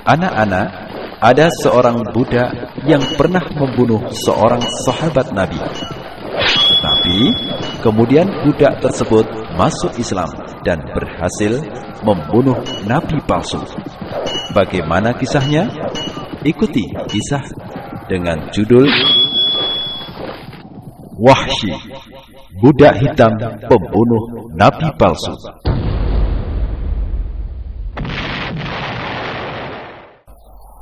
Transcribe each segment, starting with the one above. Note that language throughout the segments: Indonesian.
Anak-anak, ada seorang budak yang pernah membunuh seorang sahabat Nabi. Tetapi kemudian budak tersebut masuk Islam dan berhasil membunuh Nabi palsu. Bagaimana kisahnya? Ikuti kisah dengan judul Wahsy, budak hitam pembunuh Nabi palsu.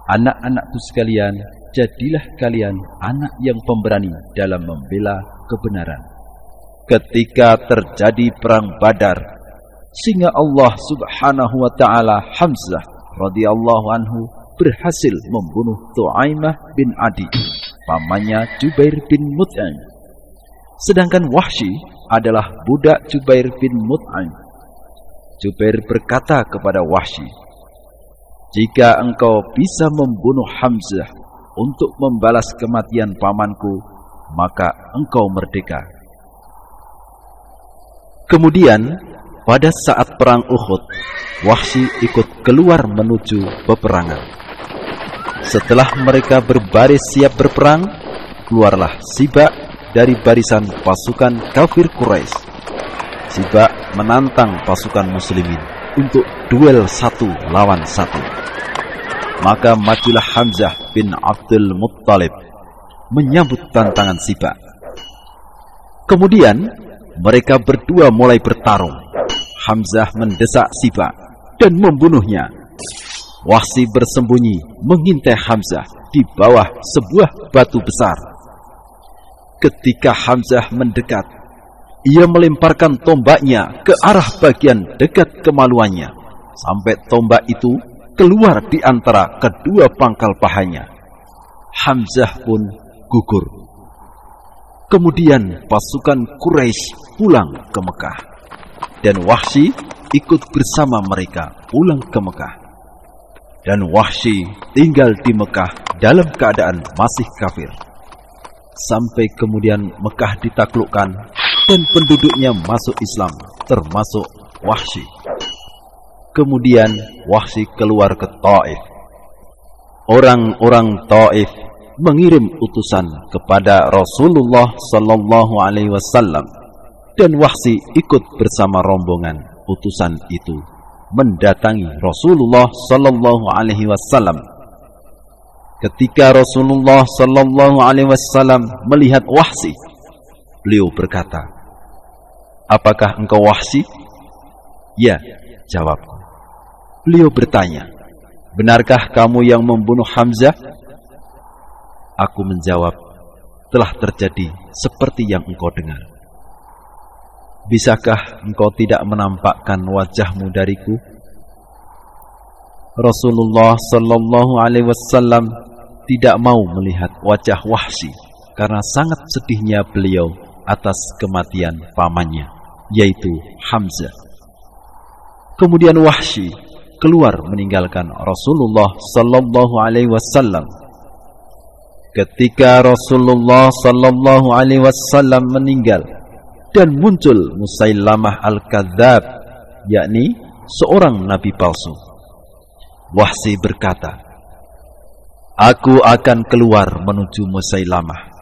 Anak-anakku sekalian, jadilah kalian anak yang pemberani dalam membela kebenaran. Ketika terjadi perang Badar, sehingga Allah Subhanahu wa taala Hamzah radhiyallahu anhu berhasil membunuh Tu'aimah bin Adi, pamannya Jubair bin Mut'im. Sedangkan Wahsy adalah budak Jubair bin Mut'im. Jubair berkata kepada Wahsy, "Jika engkau bisa membunuh Hamzah untuk membalas kematian pamanku, maka engkau merdeka." Kemudian, pada saat perang Uhud, Wahsy ikut keluar menuju peperangan. Setelah mereka berbaris siap berperang, keluarlah Sibak dari barisan pasukan kafir Quraisy. Sibak menantang pasukan muslimin untuk duel 1 lawan 1. Maka majulah Hamzah bin Abdul Muttalib menyambut tantangan Sibak. Kemudian mereka berdua mulai bertarung. Hamzah mendesak Sibak dan membunuhnya. Wahsy bersembunyi mengintai Hamzah di bawah sebuah batu besar. Ketika Hamzah mendekat, ia melemparkan tombaknya ke arah bagian dekat kemaluannya, sampai tombak itu keluar di antara kedua pangkal pahanya. Hamzah pun gugur. Kemudian pasukan Quraisy pulang ke Mekah, dan Wahsy ikut bersama mereka pulang ke Mekah. Dan Wahsy tinggal di Mekah dalam keadaan masih kafir, sampai kemudian Mekah ditaklukkan dan penduduknya masuk Islam, termasuk Wahsy. Kemudian Wahsy keluar ke Taif. Orang-orang Taif mengirim utusan kepada Rasulullah sallallahu alaihi wasallam, dan Wahsy ikut bersama rombongan utusan itu mendatangi Rasulullah sallallahu alaihi wasallam. Ketika Rasulullah sallallahu alaihi wasallam melihat Wahsy, beliau berkata, "Apakah engkau Wahsy?" "Ya," jawabku. Beliau bertanya, "Benarkah kamu yang membunuh Hamzah?" Aku menjawab, "Telah terjadi seperti yang engkau dengar." "Bisakah engkau tidak menampakkan wajahmu dariku?" Rasulullah sallallahu alaihi wasallam tidak mau melihat wajah Wahsy karena sangat sedihnya beliau atas kematian pamannya, yaitu Hamzah. Kemudian Wahsy keluar meninggalkan Rasulullah sallallahu alaihi wasallam. Ketika Rasulullah sallallahu alaihi wasallam meninggal dan muncul Musailamah al-Kadzab, yakni seorang nabi palsu, Wahsy berkata, "Aku akan keluar menuju Musailamah.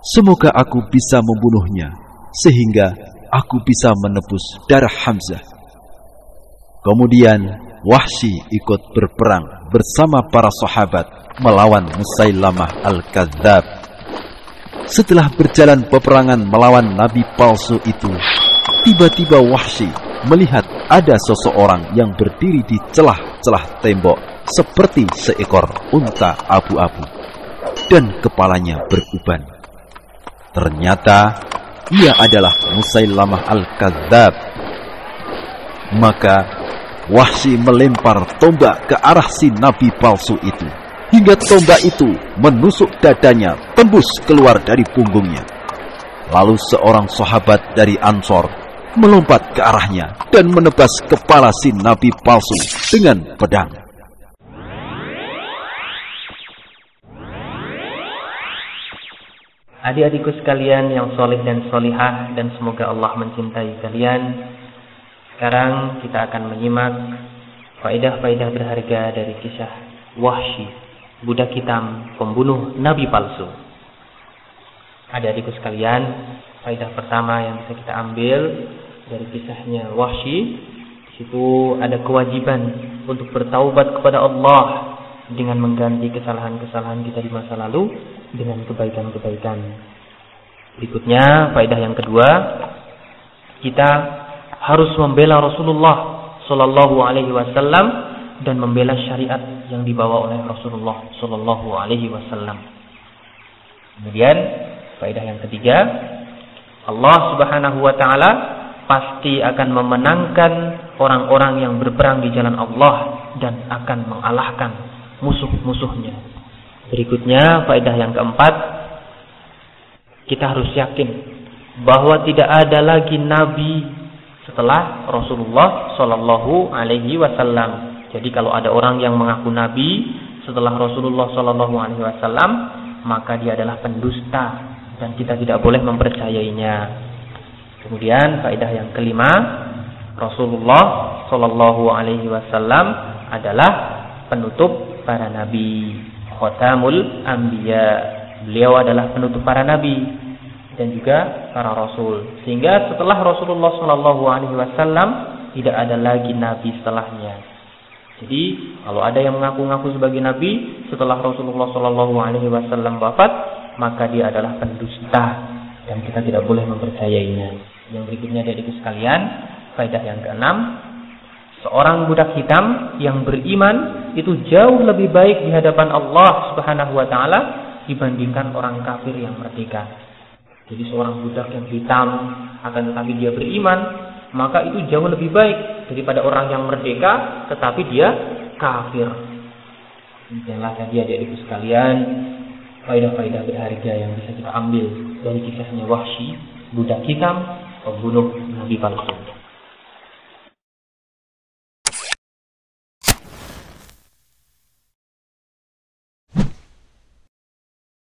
Semoga aku bisa membunuhnya sehingga aku bisa menebus darah Hamzah." Kemudian Wahsy ikut berperang bersama para sahabat melawan Musailamah al-Kadzab. Setelah berjalan peperangan melawan nabi palsu itu, tiba-tiba Wahsy melihat ada seseorang yang berdiri di celah-celah tembok seperti seekor unta abu-abu, dan kepalanya beruban. Ternyata ia adalah Musailamah al-Kadzab. Maka Wahsy melempar tombak ke arah si nabi palsu itu, hingga tombak itu menusuk dadanya, tembus keluar dari punggungnya. Lalu seorang sahabat dari Ansor melompat ke arahnya dan menebas kepala si nabi palsu dengan pedang. Adik-adikku sekalian yang soleh dan solihah, dan semoga Allah mencintai kalian. Sekarang kita akan menyimak faedah-faedah berharga dari kisah Wahsy, budak hitam, pembunuh nabi palsu. Adik-adikku sekalian, faedah pertama yang bisa kita ambil dari kisahnya Wahsy, di situ ada kewajiban untuk bertaubat kepada Allah dengan mengganti kesalahan-kesalahan kita di masa lalu dengan kebaikan-kebaikan. Berikutnya, faedah yang kedua, kita harus membela Rasulullah Sallallahu Alaihi Wasallam dan membela syariat yang dibawa oleh Rasulullah Sallallahu Alaihi Wasallam. Kemudian, faedah yang ketiga, Allah Subhanahu Wa Taala pasti akan memenangkan orang-orang yang berperang di jalan Allah dan akan mengalahkan musuh-musuhnya. Berikutnya, faedah yang keempat, kita harus yakin bahwa tidak ada lagi nabi setelah Rasulullah Sallallahu Alaihi Wasallam. Jadi kalau ada orang yang mengaku nabi setelah Rasulullah Sallallahu Alaihi Wasallam, maka dia adalah pendusta dan kita tidak boleh mempercayainya. Kemudian faedah yang kelima, Rasulullah Sallallahu Alaihi Wasallam adalah penutup para nabi, Khatamul Anbiya. Beliau adalah penutup para nabi dan juga para rasul. Sehingga setelah Rasulullah Sallallahu Alaihi Wasallam tidak ada lagi nabi setelahnya. Jadi kalau ada yang mengaku-ngaku sebagai nabi setelah Rasulullah Sallallahu Alaihi Wasallam wafat, maka dia adalah pendusta dan kita tidak boleh mempercayainya. Yang berikutnya dari sekalian, faedah yang keenam, seorang budak hitam yang beriman itu jauh lebih baik di hadapan Allah Subhanahu Wa Taala dibandingkan orang kafir yang merdeka. Jadi seorang budak yang hitam akan tetapi dia beriman, maka itu jauh lebih baik daripada orang yang merdeka tetapi dia kafir. Inilah tadi adik-adikku sekalian, faedah-faedah berharga yang bisa kita ambil dari kisahnya Wahsy, budak hitam, pembunuh nabi palsu.